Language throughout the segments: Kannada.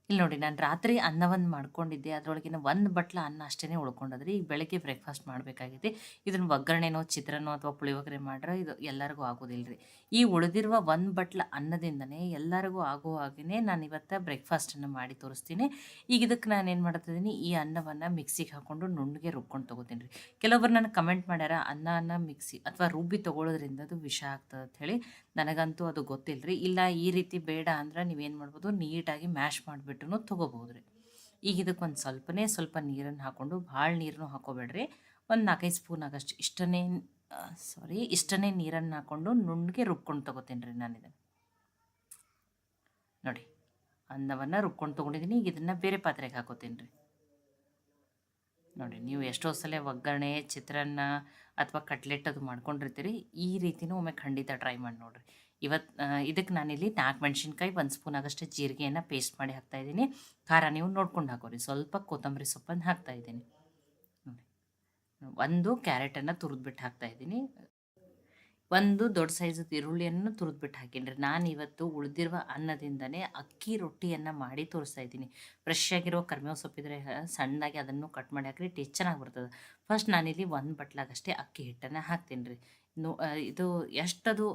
ಇಲ್ಲಿ ನೋಡಿ ನಾನು ರಾತ್ರಿ ಅನ್ನವನ್ನು ಮಾಡ್ಕೊಂಡಿದ್ದೆ. ಅದರೊಳಗಿನ ಒಂದು ಬಟ್ಲ ಅನ್ನ ಅಷ್ಟೇ ಉಳ್ಕೊಂಡದ್ರಿ. ಈಗ ಬೆಳಗ್ಗೆ ಬ್ರೇಕ್‌ಫಾಸ್ಟ್ ಮಾಡಬೇಕಾಗೈತಿ. ಇದನ್ನ ಒಗ್ಗರಣೆನೋ, ಚಿತ್ರಾನ್ನೋ ಅಥವಾ ಪುಳಿಯೋಗರೆ ಮಾಡ್ರೆ ಇದು ಎಲ್ಲರಿಗೂ ಆಗೋದಿಲ್ರಿ. ಈ ಉಳಿದಿರುವ ಒಂದು ಬಟ್ಲ ಅನ್ನದಿಂದನೇ ಎಲ್ಲರಿಗೂ ಆಗೋ ಹಾಗೇನೆ ನಾನು ಇವತ್ತು ಬ್ರೇಕ್‌ಫಾಸ್ಟನ್ನು ಮಾಡಿ ತೋರಿಸ್ತೀನಿ. ಈಗ ಇದಕ್ಕೆ ನಾನು ಏನು ಮಾಡ್ತಿದ್ದೀನಿ, ಈ ಅನ್ನವನ್ನು ಮಿಕ್ಸಿಗೆ ಹಾಕ್ಕೊಂಡು ನುಣ್ಣಗೆ ರುಬ್ಕೊಂಡು ತೊಗೋತೀನಿ ರೀ. ಕೆಲವೊಬ್ರು ನನಗೆ ಕಮೆಂಟ್ ಮಾಡ್ಯಾರ, ಅನ್ನನ ಮಿಕ್ಸಿ ಅಥವಾ ರುಬ್ಬಿ ತೊಗೊಳೋದ್ರಿಂದ ಅದು ವಿಷ ಆಗ್ತದೆ ಅಂತ ಹೇಳಿ. ನನಗಂತೂ ಅದು ಗೊತ್ತಿಲ್ಲರಿ. ಇಲ್ಲ ಈ ರೀತಿ ಬೇಡ ಅಂದ್ರೆ ನೀವೇನು ಮಾಡ್ಬೋದು, ನೀಟಾಗಿ ಮ್ಯಾಶ್ ಮಾಡಿಬಿಟ್ಟು ತೊಗೋಬೋದ್ರಿ. ಈಗ ಇದಕ್ಕೊಂದು ಸ್ವಲ್ಪ ನೀರನ್ನು ಹಾಕ್ಕೊಂಡು, ಭಾಳ ನೀರನ್ನು ಹಾಕೋಬೇಡ್ರಿ. ಒಂದು 4-5 ಸ್ಪೂನ್ ಆಗಷ್ಟು ಇಷ್ಟನೇ ನೀರನ್ನು ಹಾಕ್ಕೊಂಡು ನುಣ್ಣಗೆ ರುಬ್ಕೊಂಡು ತೊಗೋತೀನಿ ರೀ ನಾನಿದನ್ನು. ನೋಡಿ, ಅನ್ನವನ್ನು ರುಬ್ಕೊಂಡು ತೊಗೊಂಡಿದ್ದೀನಿ. ಈಗ ಇದನ್ನು ಬೇರೆ ಪಾತ್ರೆಗೆ ಹಾಕೋತೀನಿ ರೀ. ನೋಡಿ, ನೀವು ಎಷ್ಟೋ ಸಲ ಒಗ್ಗರಣೆ, ಚಿತ್ರಾನ್ನ ಅಥವಾ ಕಟ್ಲೆಟ್ ಅದು ಮಾಡ್ಕೊಂಡಿರ್ತೀರಿ. ಈ ರೀತಿನೂ ಒಮ್ಮೆ ಖಂಡಿತ ಟ್ರೈ ಮಾಡಿ ನೋಡಿರಿ. ಇದಕ್ಕೆ ನಾನಿಲ್ಲಿ 4 ಮೆಣಸಿನ್ಕಾಯಿ, 1 ಸ್ಪೂನ್ ಆಗಷ್ಟು ಜೀರಿಗೆಯನ್ನು ಪೇಸ್ಟ್ ಮಾಡಿ ಹಾಕ್ತಾಯಿದ್ದೀನಿ. ಖಾರ ನೀವು ನೋಡ್ಕೊಂಡು ಹಾಕೋರಿ. ಸ್ವಲ್ಪ ಕೊತ್ತಂಬರಿ ಸೊಪ್ಪನ್ನು ಹಾಕ್ತಾಯಿದ್ದೀನಿ. ನೋಡಿ, ಒಂದು ಕ್ಯಾರೆಟನ್ನು ತುರಿದ್ಬಿಟ್ಟು ಹಾಕ್ತಾಯಿದ್ದೀನಿ. ಒಂದು ದೊಡ್ಡ ಸೈಜದ್ದು ಈರುಳ್ಳಿಯನ್ನು ತುರಿದ್ಬಿಟ್ಟು ಹಾಕೀನಿ ರೀ. ನಾನು ಇವತ್ತು ಉಳಿದಿರುವ ಅನ್ನದಿಂದನೇ ಅಕ್ಕಿ ರೊಟ್ಟಿಯನ್ನು ಮಾಡಿ ತೋರಿಸ್ತಾ ಇದ್ದೀನಿ. ಫ್ರೆಶ್ ಆಗಿರೋ ಕರಿಬೇವು ಸೊಪ್ಪಿದ್ರೆ ಸಣ್ಣದಾಗಿ ಅದನ್ನು ಕಟ್ ಮಾಡಿ ಹಾಕಿರಿ, ಟೇಸ್ಟ್ ಚೆನ್ನಾಗಿ ಬರ್ತದೆ. ಫಸ್ಟ್ ನಾನಿಲ್ಲಿ ಒಂದು ಬಟ್ಲಾಗಷ್ಟೇ ಅಕ್ಕಿ ಹಿಟ್ಟನ್ನು ಹಾಕ್ತೀನಿ ರೀ. ಇದು ಎಷ್ಟದು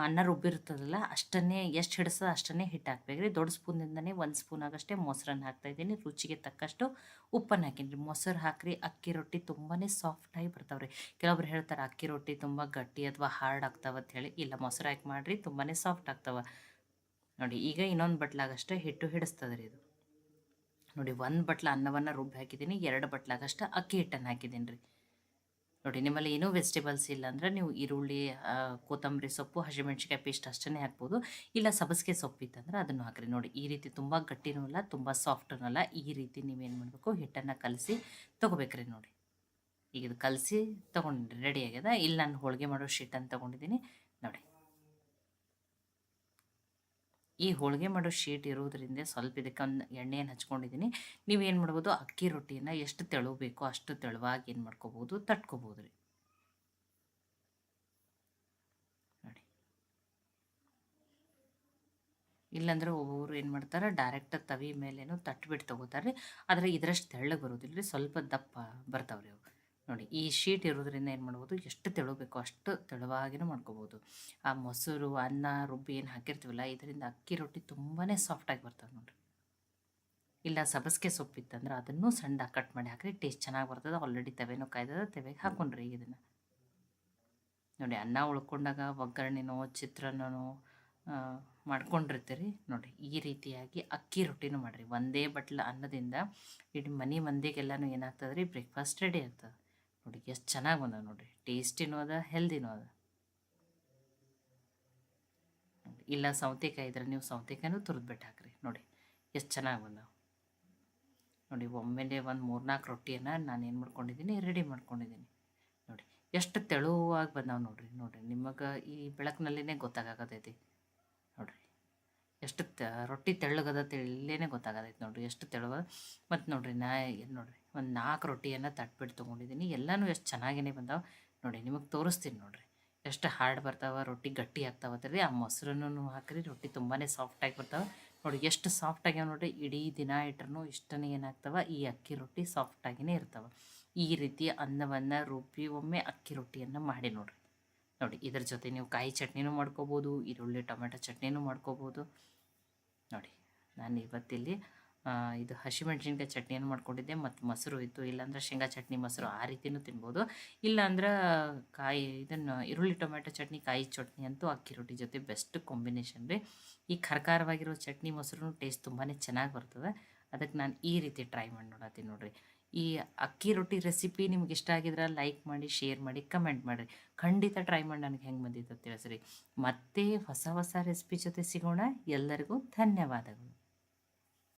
ಅನ್ನ ರುಬ್ಬಿರ್ತದಲ್ಲ ಅಷ್ಟನ್ನೇ, ಎಷ್ಟು ಹಿಡಿಸ್ತದೆ ಅಷ್ಟನ್ನೇ ಹಿಟ್ಟು ಹಾಕ್ಬೇಕು ರೀ. ದೊಡ್ಡ ಸ್ಪೂನಿಂದನೇ 1 ಸ್ಪೂನ್ ಆಗಷ್ಟೇ ಮೊಸರನ್ನು ಹಾಕ್ತಾಯಿದ್ದೀನಿ. ರುಚಿಗೆ ತಕ್ಕಷ್ಟು ಉಪ್ಪನ್ನು ಹಾಕೀನಿ ರೀ. ಮೊಸರು ಹಾಕಿರಿ, ಅಕ್ಕಿ ರೊಟ್ಟಿ ತುಂಬಾ ಸಾಫ್ಟಾಗಿ ಬರ್ತಾವೆ ರೀ. ಕೆಲವೊಬ್ರು ಹೇಳ್ತಾರೆ ಅಕ್ಕಿ ರೊಟ್ಟಿ ತುಂಬ ಗಟ್ಟಿ ಅಥವಾ ಹಾರ್ಡ್ ಆಗ್ತಾವೆ ಅಂತ ಹೇಳಿ. ಇಲ್ಲ, ಮೊಸರು ಹಾಕಿ ಮಾಡಿರಿ, ತುಂಬಾ ಸಾಫ್ಟ್ ಆಗ್ತಾವೆ. ನೋಡಿ, ಈಗ ಇನ್ನೊಂದು ಬಟ್ಲಾಗಷ್ಟೇ ಹಿಟ್ಟು ಹಿಡಿಸ್ತದೆ ರೀ ಇದು. ನೋಡಿ, 1 ಬಟ್ಲ ಅನ್ನವನ್ನು ರುಬ್ಬಿ ಹಾಕಿದ್ದೀನಿ, 2 ಬಟ್ಲಾಗಷ್ಟು ಅಕ್ಕಿ ಹಿಟ್ಟನ್ನು ಹಾಕಿದ್ದೀನಿ ರೀ. ನೋಡಿ, ನಿಮ್ಮಲ್ಲಿ ಏನೂ ವೆಜಿಟೇಬಲ್ಸ್ ಇಲ್ಲ ಅಂದರೆ ನೀವು ಈರುಳ್ಳಿ, ಕೊತ್ತಂಬರಿ ಸೊಪ್ಪು, ಹಸಿಮೆಣ್ಸಿಕಾಯಿ ಪೇಸ್ಟ್ ಅಷ್ಟೇ ಹಾಕ್ಬೋದು. ಇಲ್ಲ ಸಬ್ಬಸಿಗೆ ಸೊಪ್ಪಿತ್ತಂದ್ರೆ ಅದನ್ನು ಹಾಕಿರಿ. ನೋಡಿ, ಈ ರೀತಿ ತುಂಬ ಗಟ್ಟಿನೂ ಅಲ್ಲ, ತುಂಬ ಸಾಫ್ಟೂ ಅಲ್ಲ. ಈ ರೀತಿ ನೀವೇನು ಮಾಡಬೇಕು, ಹಿಟ್ಟನ್ನು ಕಲಸಿ ತೊಗೋಬೇಕ್ರಿ. ನೋಡಿ, ಈಗ ಇದು ಕಲಸಿ ತೊಗೊಂಡ್ರಿ, ರೆಡಿ ಆಗ್ಯದ. ಇಲ್ಲಿ ನಾನು ಹೋಳಿಗೆ ಮಾಡೋ ಶೀಟನ್ನು ತೊಗೊಂಡಿದ್ದೀನಿ. ನೋಡಿ, ಈ ಹೋಳಿಗೆ ಮಾಡೋ ಶೀಟ್ ಇರೋದ್ರಿಂದ ಸ್ವಲ್ಪ ಇದಕ್ಕೆ ಒಂದು ಎಣ್ಣೆಯನ್ನು ಹಚ್ಕೊಂಡಿದ್ದೀನಿ. ನೀವೇನು ಮಾಡ್ಬೋದು, ಅಕ್ಕಿ ರೊಟ್ಟಿಯನ್ನು ಎಷ್ಟು ತೆಳು ಬೇಕೋ ಅಷ್ಟು ತೆಳುವಾಗಿ ಏನು ಮಾಡ್ಕೋಬೋದು, ತಟ್ಕೋಬೋದು ರೀ. ನೋಡಿ, ಇಲ್ಲಾಂದ್ರೆ ಒಬ್ಬೊಬ್ರು ಏನು ಮಾಡ್ತಾರೆ, ಡೈರೆಕ್ಟ್ ತವಿ ಮೇಲೇನು ತಟ್ಬಿಟ್ಟು ತೊಗೋತಾರೆ ರೀ. ಆದರೆ ಇದರಷ್ಟು ತೆಳ್ಳಗೆ ಬರೋದಿಲ್ಲ ರೀ, ಸ್ವಲ್ಪ ದಪ್ಪ ಬರ್ತಾವೆ ರೀ ಅವು. ನೋಡಿ, ಈ ಶೀಟ್ ಇರೋದ್ರಿಂದ ಏನು ಮಾಡ್ಬೋದು, ಎಷ್ಟು ತೆಳು ಬೇಕೋ ಅಷ್ಟು ತೆಳುವಾಗಿನೂ ಮಾಡ್ಕೋಬೋದು. ಆ ಮೊಸರು, ಅನ್ನ ರುಬ್ಬಿ ಏನು ಹಾಕಿರ್ತೀವಲ್ಲ, ಇದರಿಂದ ಅಕ್ಕಿ ರೊಟ್ಟಿ ತುಂಬಾ ಸಾಫ್ಟಾಗಿ ಬರ್ತವೆ ನೋಡಿರಿ. ಇಲ್ಲ ಸಬ್ಬಸಿಗೆ ಸೊಪ್ಪಿತ್ತಂದ್ರೆ ಅದನ್ನು ಸಣ್ಣದಾಗಿ ಕಟ್ ಮಾಡಿ ಹಾಕಿರಿ, ಟೇಸ್ಟ್ ಚೆನ್ನಾಗಿ ಬರ್ತದೆ. ಆಲ್ರೆಡಿ ತವೆನೂ ಕಾಯ್ದದ, ತವೆಗೆ ಹಾಕೊಂಡ್ರಿ ಈಗ ಇದನ್ನು. ನೋಡಿ, ಅನ್ನ ಉಳ್ಕೊಂಡಾಗ ಒಗ್ಗರಣೆನೋ, ಚಿತ್ರಾನ್ನನೋ ಮಾಡ್ಕೊಂಡಿರ್ತೀರಿ. ನೋಡಿ, ಈ ರೀತಿಯಾಗಿ ಅಕ್ಕಿ ರೊಟ್ಟಿನೂ ಮಾಡಿರಿ. ಒಂದೇ ಬಟ್ಲ ಅನ್ನದಿಂದ ಇಡೀ ಮನೆ ಮಂದಿಗೆಲ್ಲನೂ ಏನಾಗ್ತದೆ ರೀ, ಬ್ರೇಕ್ಫಾಸ್ಟ್ ರೆಡಿ ಆಗ್ತದೆ. ನೋಡಿ, ಎಷ್ಟು ಚೆನ್ನಾಗಿ ಬಂದವೆ ನೋಡಿರಿ. ಟೇಸ್ಟಿನೂ ಅದ, ಹೆಲ್ದಿನೂ ಅದ. ಇಲ್ಲ ಸೌತೆಕಾಯಿ ಇದ್ರೆ ನೀವು ಸೌತೆಕಾಯಿನೂ ತುರಿದ್ಬಿಟ್ಟು ಹಾಕಿರಿ. ನೋಡಿ, ಎಷ್ಟು ಚೆನ್ನಾಗಿ ಬಂದವೆ. ನೋಡಿ, ಒಮ್ಮೆಲೆ ಒಂದು 3-4 ರೊಟ್ಟಿಯನ್ನು ನಾನು ಏನು ಮಾಡ್ಕೊಂಡಿದ್ದೀನಿ, ರೆಡಿ ಮಾಡ್ಕೊಂಡಿದ್ದೀನಿ. ನೋಡಿ, ಎಷ್ಟು ತೆಳುವಾಗಿ ಬಂದಾವೆ ನೋಡಿರಿ. ನೋಡಿರಿ, ನಿಮಗೆ ಈ ಬೆಳಕಿನಲ್ಲಿನೇ ಗೊತ್ತಾಗತೈತಿ. ನೋಡಿರಿ, ಎಷ್ಟು ರೊಟ್ಟಿ ತೆಳ್ಳಗದ ಇಲ್ಲೇ ಗೊತ್ತಾಗತೈತಿ. ನೋಡಿರಿ ಎಷ್ಟು ತೆಳುವ. ಮತ್ತು ನೋಡಿರಿ, ನೋಡಿರಿ ಒಂದು 4 ರೊಟ್ಟಿಯನ್ನು ತಟ್ಬಿಟ್ಟು ತೊಗೊಂಡಿದ್ದೀನಿ. ಎಲ್ಲನೂ ಎಷ್ಟು ಚೆನ್ನಾಗೇ ಬಂದಾವೆ. ನೋಡಿ, ನಿಮಗೆ ತೋರಿಸ್ತೀನಿ. ನೋಡಿರಿ ಎಷ್ಟು ಹಾರ್ಡ್ ಬರ್ತಾವೆ, ರೊಟ್ಟಿ ಗಟ್ಟಿ ಆಗ್ತಾವತ್ತರಿ. ಆ ಮೊಸರನ್ನು ಹಾಕಿರಿ, ರೊಟ್ಟಿ ತುಂಬಾ ಸಾಫ್ಟಾಗಿ ಬರ್ತಾವೆ. ನೋಡಿ, ಎಷ್ಟು ಸಾಫ್ಟಾಗ್ಯಾವ ನೋಡಿರಿ. ಇಡೀ ದಿನ ಇಟ್ರೂ ಇಷ್ಟನೇ ಏನಾಗ್ತವೆ, ಈ ಅಕ್ಕಿ ರೊಟ್ಟಿ ಸಾಫ್ಟಾಗಿಯೇ ಇರ್ತವೆ. ಈ ರೀತಿ ಅನ್ನವನ್ನು ರುಬ್ಬಿ ಒಮ್ಮೆ ಅಕ್ಕಿ ರೊಟ್ಟಿಯನ್ನು ಮಾಡಿ ನೋಡಿರಿ. ನೋಡಿ, ಇದ್ರ ಜೊತೆ ನೀವು ಕಾಯಿ ಚಟ್ನಿನೂ ಮಾಡ್ಕೋಬೋದು, ಈರುಳ್ಳಿ ಟೊಮೆಟೊ ಚಟ್ನಿನೂ ಮಾಡ್ಕೋಬೋದು. ನೋಡಿ, ನಾನು ಇವತ್ತಿಲ್ಲಿ ಇದು ಹಸಿಮೆಣ್ಸಿನ್ಕಾಯಿ ಚಟ್ನಿಯನ್ನು ಮಾಡ್ಕೊಂಡಿದ್ದೆ, ಮತ್ತು ಮೊಸರು ಇತ್ತು. ಇಲ್ಲಾಂದ್ರೆ ಶೇಂಗಾ ಚಟ್ನಿ ಮೊಸರು ಆ ರೀತಿಯೂ ತಿನ್ಬೋದು. ಇಲ್ಲಾಂದ್ರೆ ಇದನ್ನು ಈರುಳ್ಳಿ ಟೊಮೆಟೊ ಚಟ್ನಿ, ಕಾಯಿ ಚಟ್ನಿ ಅಂತೂ ಅಕ್ಕಿ ರೊಟ್ಟಿ ಜೊತೆ ಬೆಸ್ಟ್ ಕಾಂಬಿನೇಷನ್ ರೀ. ಈ ಖಾರವಾಗಿರೋ ಚಟ್ನಿ ಮೊಸರು ಟೇಸ್ಟ್ ತುಂಬಾ ಚೆನ್ನಾಗಿ ಬರ್ತದೆ. ಅದಕ್ಕೆ ನಾನು ಈ ರೀತಿ ಟ್ರೈ ಮಾಡಿ ನೋಡತ್ತೀನಿ ನೋಡಿರಿ. ಈ ಅಕ್ಕಿ ರೊಟ್ಟಿ ರೆಸಿಪಿ ನಿಮ್ಗೆ ಇಷ್ಟ ಆಗಿದ್ರೆ ಲೈಕ್ ಮಾಡಿ, ಶೇರ್ ಮಾಡಿ, ಕಮೆಂಟ್ ಮಾಡಿರಿ. ಖಂಡಿತ ಟ್ರೈ ಮಾಡಿ ನನಗೆ ಹೆಂಗೆ ಬಂದಿತ್ತು ತಿಳಿಸ್ರಿ. ಮತ್ತೆ ಹೊಸ ರೆಸಿಪಿ ಜೊತೆ ಸಿಗೋಣ. ಎಲ್ಲರಿಗೂ ಧನ್ಯವಾದಗಳು.